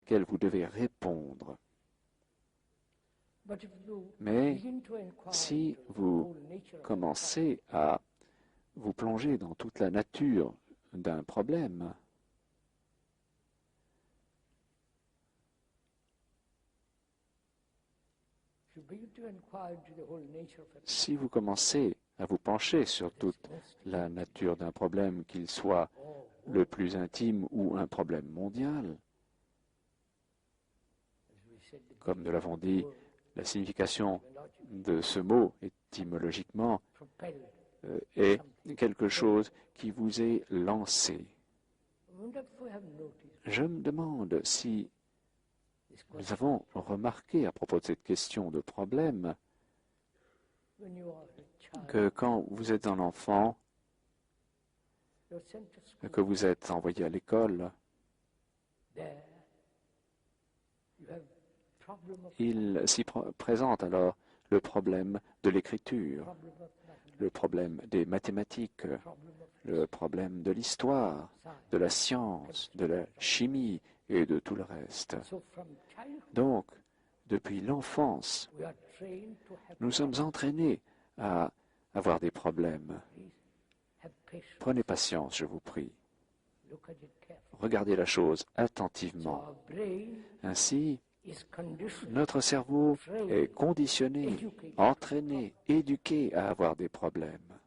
laquelle vous devez répondre. Mais si vous commencez à vous plonger dans toute la nature d'un problème, si vous commencez à vous pencher sur toute la nature d'un problème, qu'il soit le plus intime ou un problème mondial, comme nous l'avons dit, la signification de ce mot étymologiquement est quelque chose qui vous est lancé. Je me demande si nous avons remarqué à propos de cette question de problème que quand vous êtes un enfant, que vous êtes envoyé à l'école, il s'y présente alors le problème de l'écriture, le problème des mathématiques, le problème de l'histoire, de la science, de la chimie et de tout le reste. Donc, depuis l'enfance, nous sommes entraînés à avoir des problèmes. Prenez patience, je vous prie. Regardez la chose attentivement. Ainsi, notre cerveau est conditionné, entraîné, éduqué à avoir des problèmes.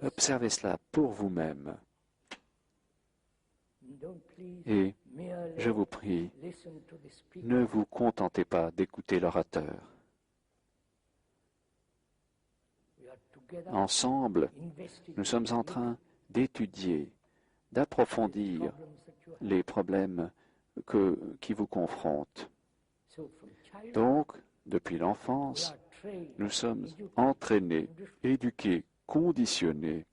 Observez cela pour vous-même. Et je vous prie, ne vous contentez pas d'écouter l'orateur. Ensemble, nous sommes en train d'étudier, d'approfondir les problèmes qui vous confrontent. Donc, depuis l'enfance, nous sommes entraînés, éduqués, conditionnés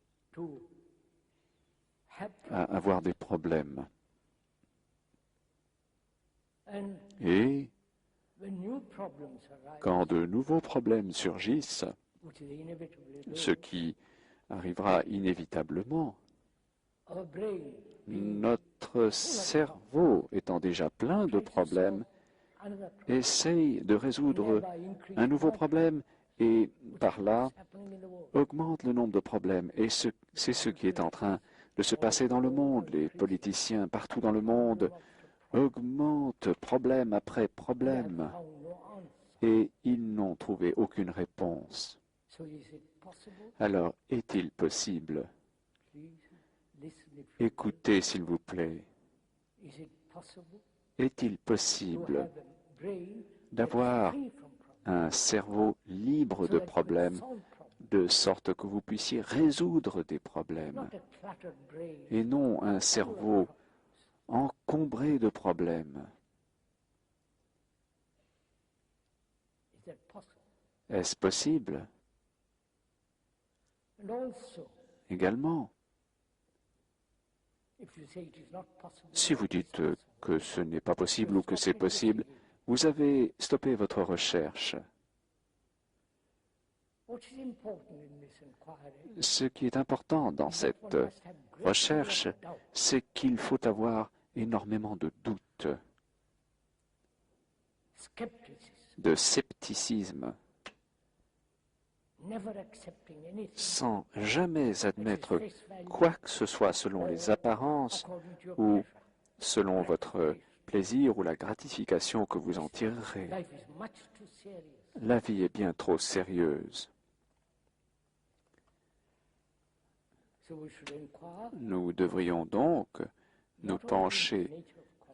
à avoir des problèmes. Et quand de nouveaux problèmes surgissent, ce qui arrivera inévitablement, notre cerveau étant déjà plein de problèmes, essaye de résoudre un nouveau problème et par là augmente le nombre de problèmes. Et c'est ce qui est en train de se passer dans le monde. Les politiciens partout dans le monde augmentent problème après problème et ils n'ont trouvé aucune réponse. Alors, est-il possible? Écoutez, s'il vous plaît. Est-il possible d'avoir un cerveau libre de problèmes, de sorte que vous puissiez résoudre des problèmes, et non un cerveau encombré de problèmes? Est-ce possible? Également, si vous dites que ce n'est pas possible ou que c'est possible, vous avez stoppé votre recherche. Ce qui est important dans cette recherche, c'est qu'il faut avoir énormément de doutes, de scepticisme, sans jamais admettre quoi que ce soit selon les apparences ou selon votre plaisir ou la gratification que vous en tirerez. La vie est bien trop sérieuse. Nous devrions donc nous pencher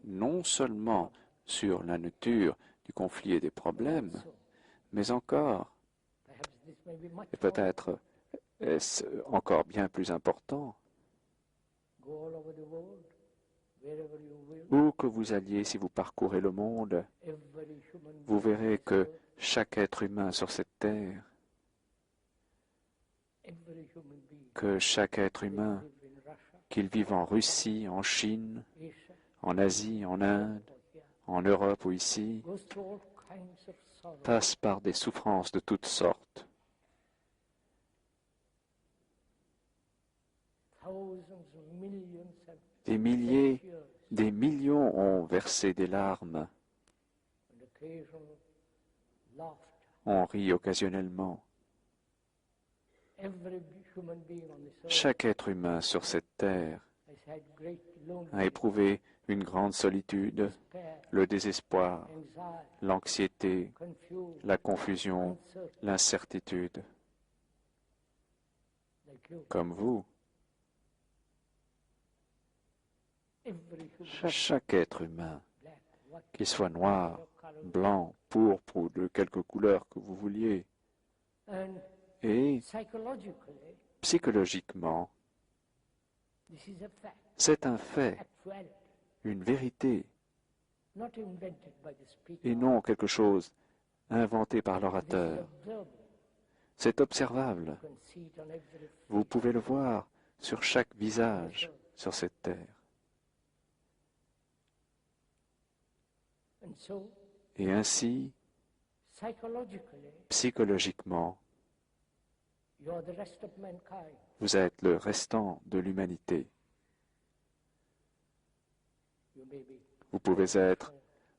non seulement sur la nature du conflit et des problèmes, mais encore, et peut-être est-ce encore bien plus important, où que vous alliez, si vous parcourez le monde, vous verrez que chaque être humain sur cette terre, que chaque être humain, qu'il vive en Russie, en Chine, en Asie, en Inde, en Europe ou ici, passe par des souffrances de toutes sortes. Des milliers Des millions ont versé des larmes, ont ri occasionnellement. Chaque être humain sur cette terre a éprouvé une grande solitude, le désespoir, l'anxiété, la confusion, l'incertitude. Comme vous, chaque être humain, qu'il soit noir, blanc, pourpre ou de quelque couleur que vous vouliez, et psychologiquement, c'est un fait, une vérité, et non quelque chose inventé par l'orateur. C'est observable. Vous pouvez le voir sur chaque visage sur cette terre. Et ainsi, psychologiquement, vous êtes le restant de l'humanité. Vous pouvez être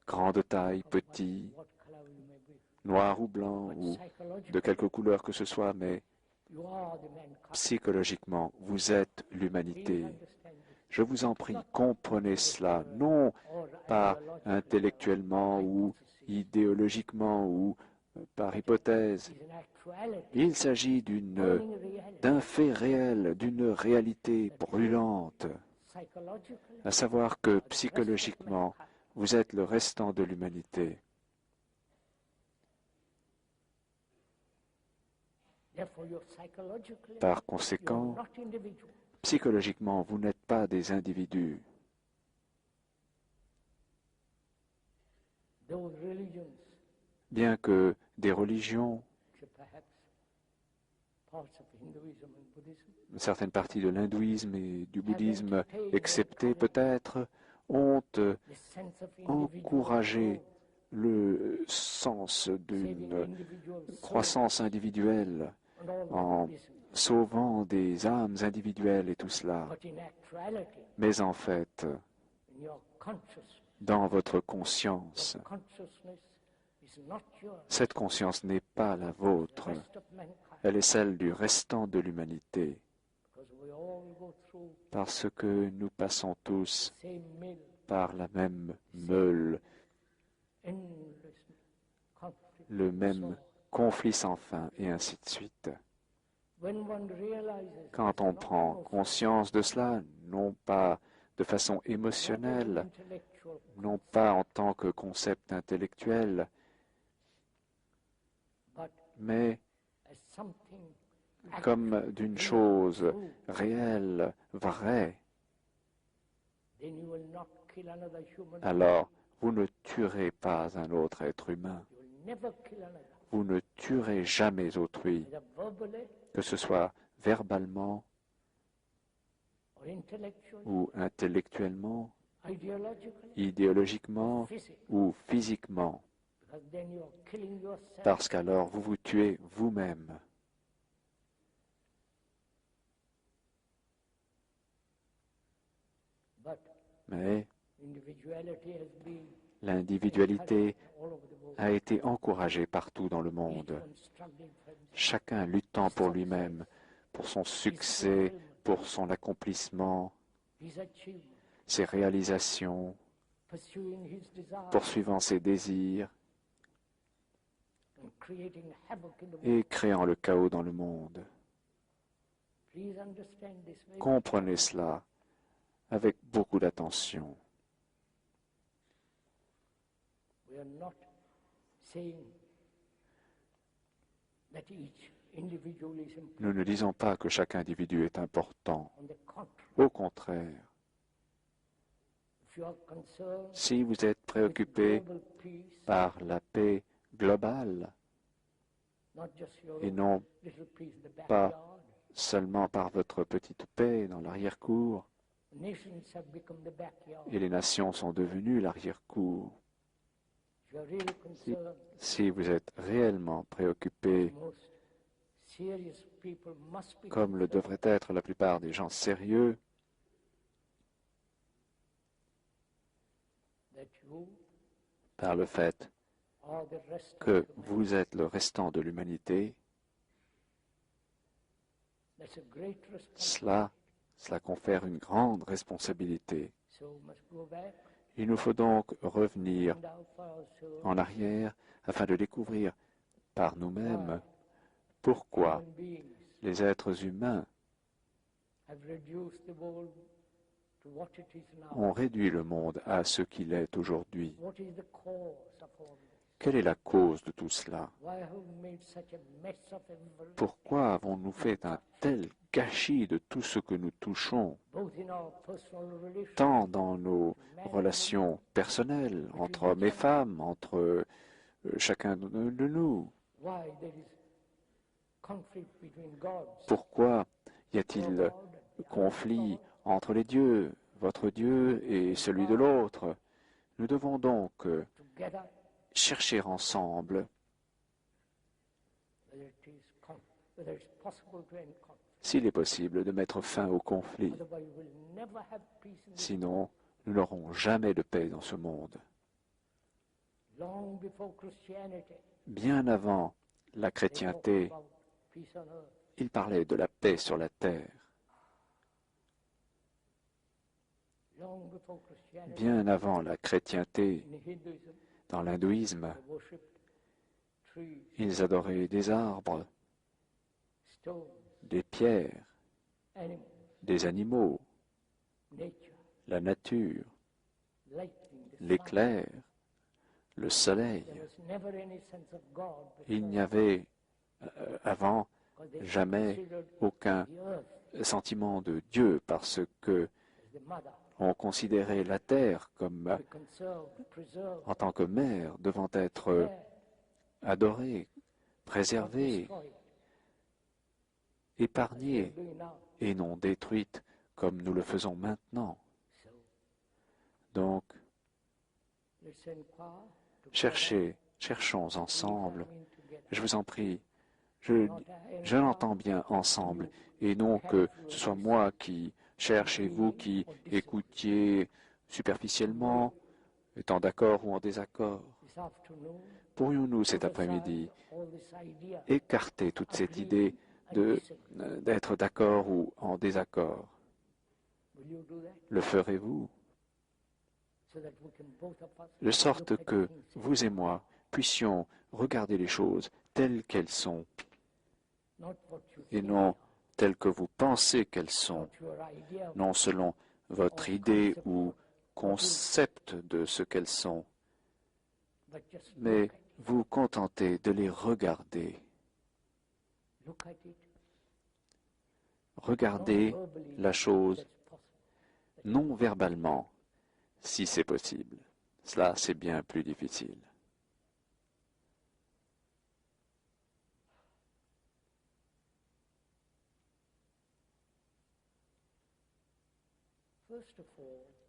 grand de taille, petit, noir ou blanc, ou de quelque couleur que ce soit, mais psychologiquement, vous êtes l'humanité. Je vous en prie, comprenez cela, non pas intellectuellement ou idéologiquement ou par hypothèse. Il s'agit d'un fait réel, d'une réalité brûlante, à savoir que psychologiquement, vous êtes le restant de l'humanité. Par conséquent, psychologiquement, vous n'êtes pas des individus. Bien que des religions, certaines parties de l'hindouisme et du bouddhisme, exceptées peut-être, ont encouragé le sens d'une croissance individuelle en sauvant des âmes individuelles et tout cela. Mais en fait, dans votre conscience, cette conscience n'est pas la vôtre, elle est celle du restant de l'humanité, parce que nous passons tous par la même meule, le même conflit sans fin, et ainsi de suite. Quand on prend conscience de cela, non pas de façon émotionnelle, non pas en tant que concept intellectuel, mais comme d'une chose réelle, vraie, alors vous ne tuerez pas un autre être humain. Vous ne tuerez jamais autrui, que ce soit verbalement ou intellectuellement, idéologiquement ou physiquement, parce qu'alors vous vous tuez vous-même. Mais l'individualité a été encouragée partout dans le monde, chacun luttant pour lui-même, pour son succès, pour son accomplissement, ses réalisations, poursuivant ses désirs et créant le chaos dans le monde. Comprenez cela avec beaucoup d'attention. Nous ne disons pas que chaque individu est important. Au contraire, si vous êtes préoccupé par la paix globale et non pas seulement par votre petite paix dans l'arrière-cour, et les nations sont devenues l'arrière-cour. Si vous êtes réellement préoccupé, comme le devraient être la plupart des gens sérieux, par le fait que vous êtes le restant de l'humanité, cela confère une grande responsabilité. Il nous faut donc revenir en arrière afin de découvrir par nous-mêmes pourquoi les êtres humains ont réduit le monde à ce qu'il est aujourd'hui. Quelle est la cause de tout cela? Pourquoi avons-nous fait un tel gâchis de tout ce que nous touchons, tant dans nos relations personnelles, entre hommes et femmes, entre chacun de nous? Pourquoi y a-t-il conflit entre les dieux, votre Dieu et celui de l'autre? Nous devons donc chercher ensemble s'il est possible de mettre fin au conflit. Sinon, nous n'aurons jamais de paix dans ce monde. Bien avant la chrétienté, il parlait de la paix sur la terre. Bien avant la chrétienté, dans l'hindouisme, ils adoraient des arbres, des pierres, des animaux, la nature, l'éclair, le soleil. Il n'y avait avant jamais aucun sentiment de Dieu parce que on considérait la terre comme, en tant que mère, devant être adorée, préservée, épargnée et non détruite comme nous le faisons maintenant. Donc, cherchons ensemble. Je vous en prie, je l'entends bien ensemble, et non que ce soit moi qui cherche et vous qui écoutiez superficiellement, étant d'accord ou en désaccord. Pourrions-nous cet après-midi écarter toute cette idée d'être d'accord ou en désaccord? Le ferez-vous? De sorte que vous et moi puissions regarder les choses telles qu'elles sont et non telles que vous pensez qu'elles sont, non selon votre idée ou concept de ce qu'elles sont, mais vous contentez de les regarder. Regardez la chose non verbalement, si c'est possible. Cela, c'est bien plus difficile.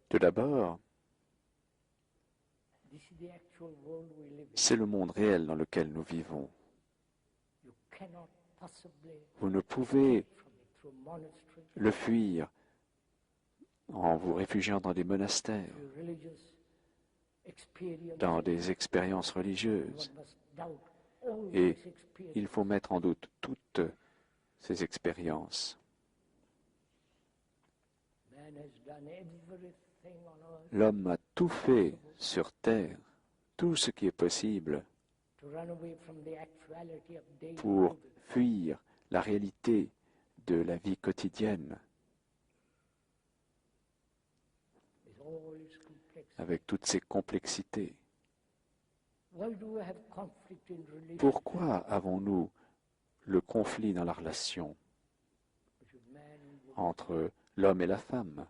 Tout d'abord, c'est le monde réel dans lequel nous vivons. Vous ne pouvez le fuir en vous réfugiant dans des monastères, dans des expériences religieuses. Et il faut mettre en doute toutes ces expériences. L'homme a tout fait sur terre, tout ce qui est possible pour fuir la réalité de la vie quotidienne, avec toutes ses complexités. Pourquoi avons-nous le conflit dans la relation entre l'homme et la femme?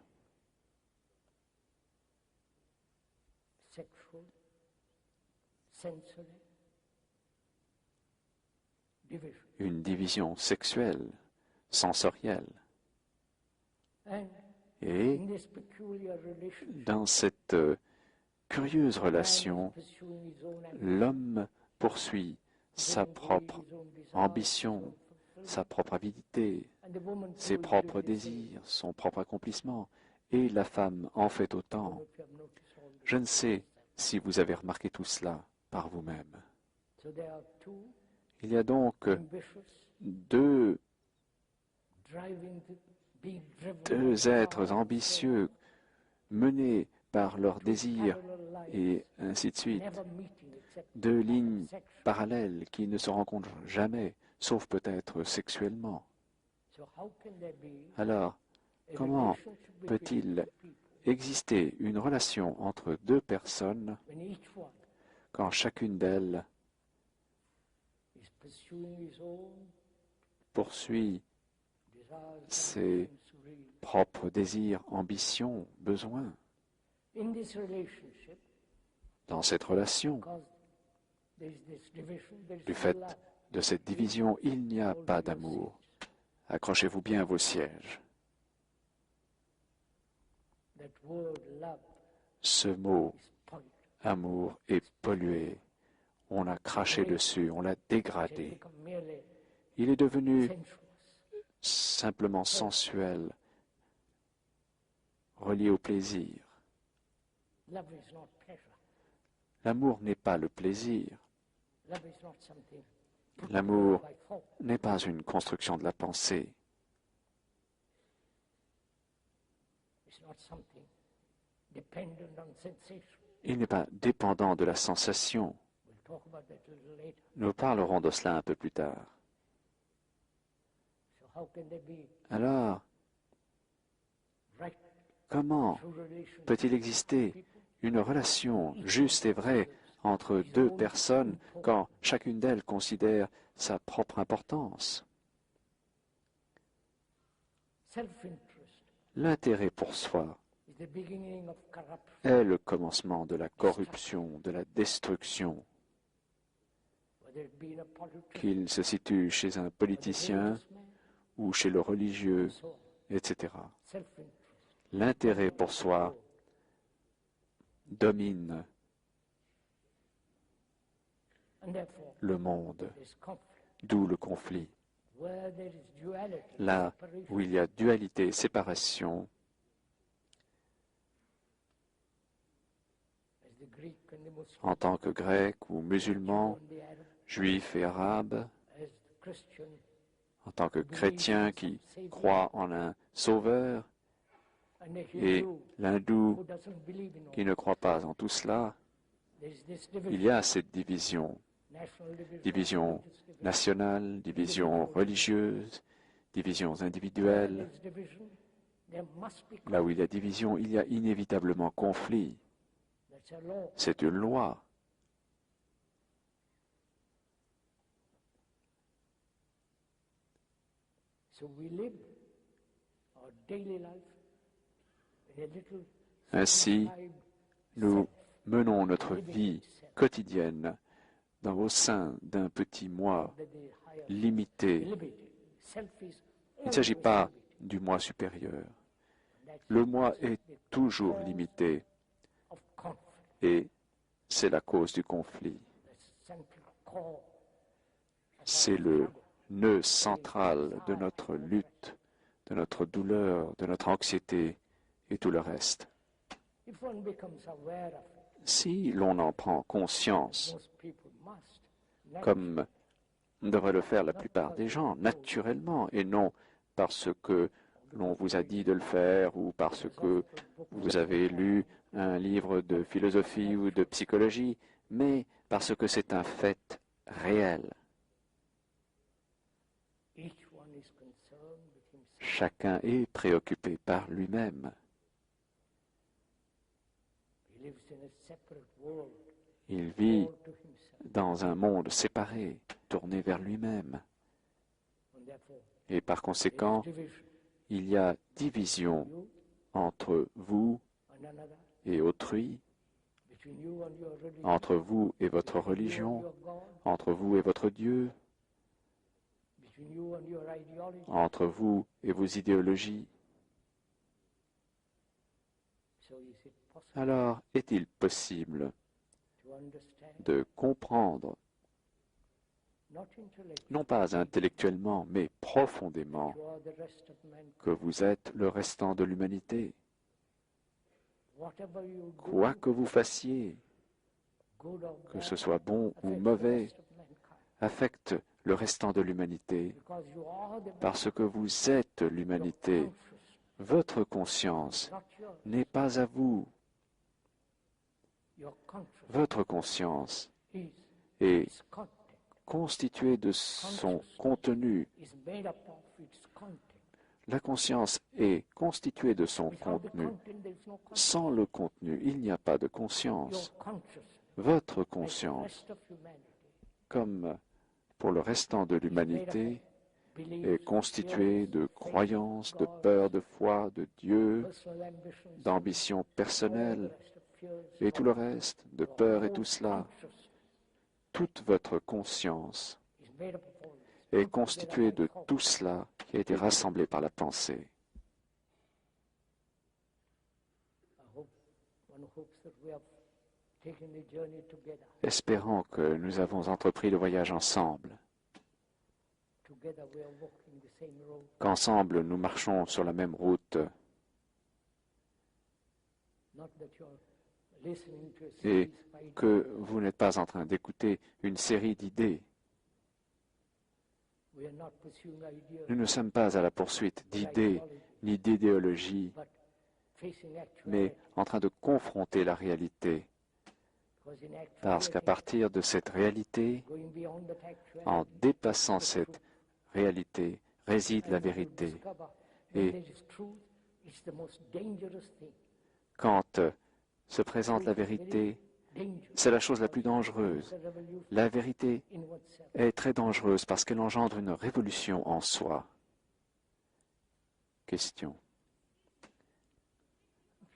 Une division sexuelle, sensorielle. Et dans cette curieuse relation, l'homme poursuit sa propre ambition, sa propre avidité, ses propres désirs, son propre accomplissement, et la femme en fait autant. Je ne sais si vous avez remarqué tout cela par vous-même. Il y a donc deux êtres ambitieux menés par leurs désirs et ainsi de suite, deux lignes parallèles qui ne se rencontrent jamais, sauf peut-être sexuellement. Alors, comment peut-il exister une relation entre deux personnes quand chacune d'elles poursuit ses propres désirs, ambitions, besoins? Dans cette relation, du fait de cette division, il n'y a pas d'amour. Accrochez-vous bien à vos sièges. Ce mot, amour, est pollué. On a craché dessus, on l'a dégradé. Il est devenu simplement sensuel, relié au plaisir. L'amour n'est pas le plaisir. L'amour n'est pas une construction de la pensée. Il n'est pas dépendant de la sensation. Nous parlerons de cela un peu plus tard. Alors, comment peut-il exister une relation juste et vraie entre deux personnes quand chacune d'elles considère sa propre importance? L'intérêt pour soi est le commencement de la corruption, de la destruction, qu'il se situe chez un politicien ou chez le religieux, etc. L'intérêt pour soi domine le monde, d'où le conflit. Là où il y a dualité, séparation, en tant que Grecs ou musulmans, Juifs et Arabes, en tant que chrétiens qui croient en un sauveur, et l'hindou qui ne croit pas en tout cela, il y a cette division. Division nationale, division religieuse, divisions individuelles. Là où il y a division, il y a inévitablement conflit. C'est une loi. Ainsi, nous menons notre vie quotidienne au sein d'un petit moi limité. Il ne s'agit pas du moi supérieur. Le moi est toujours limité et c'est la cause du conflit. C'est le nœud central de notre lutte, de notre douleur, de notre anxiété et tout le reste. Si l'on en prend conscience, comme devrait le faire la plupart des gens, naturellement, et non parce que l'on vous a dit de le faire ou parce que vous avez lu un livre de philosophie ou de psychologie, mais parce que c'est un fait réel. Chacun est préoccupé par lui-même. Il vit dans un monde séparé, tourné vers lui-même. Et par conséquent, il y a division entre vous et autrui, entre vous et votre religion, entre vous et votre Dieu, entre vous et vos idéologies. Alors, est-il possible de comprendre, non pas intellectuellement, mais profondément, que vous êtes le restant de l'humanité, Quoi que vous fassiez, que ce soit bon ou mauvais, affecte le restant de l'humanité, parce que vous êtes l'humanité. Votre conscience n'est pas à vous. Votre conscience est constituée de son contenu. La conscience est constituée de son contenu. Sans le contenu, il n'y a pas de conscience. Votre conscience, comme pour le restant de l'humanité, est constituée de croyances, de peur, de foi, de Dieu, d'ambition personnelle et tout le reste, de peur et tout cela. Toute votre conscience est constituée de tout cela qui a été rassemblé par la pensée. Espérons que nous avons entrepris le voyage ensemble, qu'ensemble nous marchons sur la même route et que vous n'êtes pas en train d'écouter une série d'idées. Nous ne sommes pas à la poursuite d'idées ni d'idéologies, mais en train de confronter la réalité. Parce qu'à partir de cette réalité, en dépassant cette réalité, réside la vérité. Et quand se présente la vérité, c'est la chose la plus dangereuse. La vérité est très dangereuse parce qu'elle engendre une révolution en soi. Question.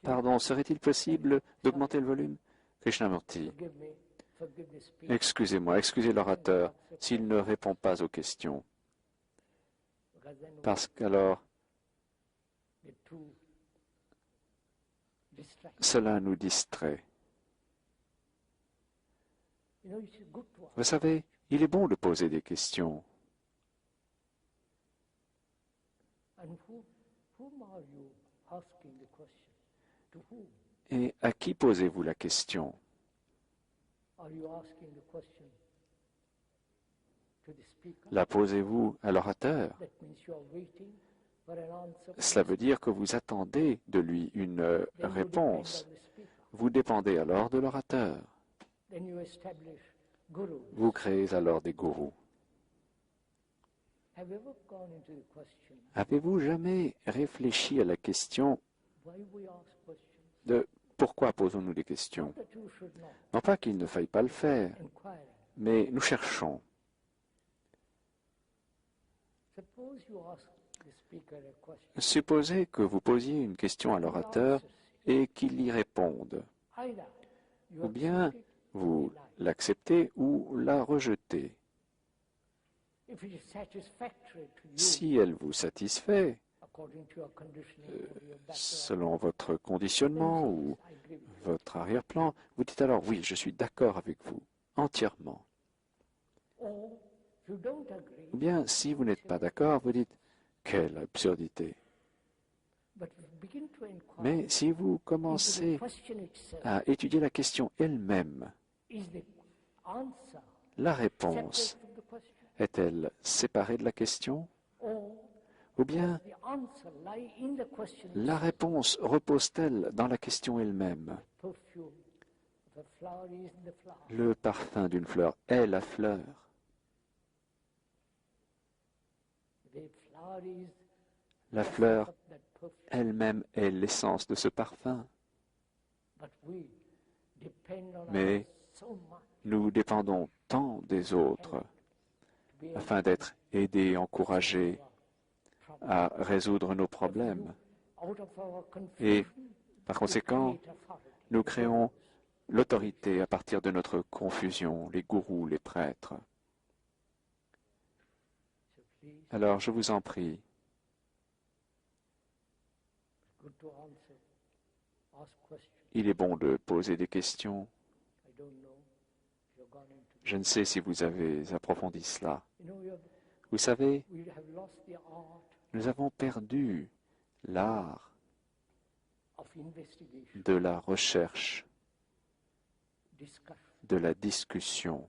Pardon, serait-il possible d'augmenter le volume? Krishnamurti. Excusez-moi, excusez l'orateur s'il ne répond pas aux questions. Parce qu'alors, cela nous distrait. Vous savez, il est bon de poser des questions. Et à qui posez-vous la question? La posez-vous à l'orateur? Cela veut dire que vous attendez de lui une réponse. Vous dépendez alors de l'orateur. Vous créez alors des gourous. Avez-vous jamais réfléchi à la question de pourquoi posons-nous des questions? Non pas qu'il ne faille pas le faire, mais nous cherchons. Supposez que vous posiez une question à l'orateur et qu'il y réponde. Ou bien vous l'acceptez ou la rejetez. Si elle vous satisfait, selon votre conditionnement ou votre arrière-plan, vous dites alors oui, je suis d'accord avec vous, entièrement. Ou bien, si vous n'êtes pas d'accord, vous dites quelle absurdité. Mais si vous commencez à étudier la question elle-même, la réponse est-elle séparée de la question? Ou bien la réponse repose-t-elle dans la question elle-même? Le parfum d'une fleur est la fleur. La fleur elle-même est l'essence de ce parfum. Mais nous dépendons tant des autres afin d'être aidés, encouragés à résoudre nos problèmes. Et par conséquent, nous créons l'autorité à partir de notre confusion, les gourous, les prêtres. Alors, je vous en prie, il est bon de poser des questions. Je ne sais si vous avez approfondi cela. Vous savez, nous avons perdu l'art de la recherche, de la discussion,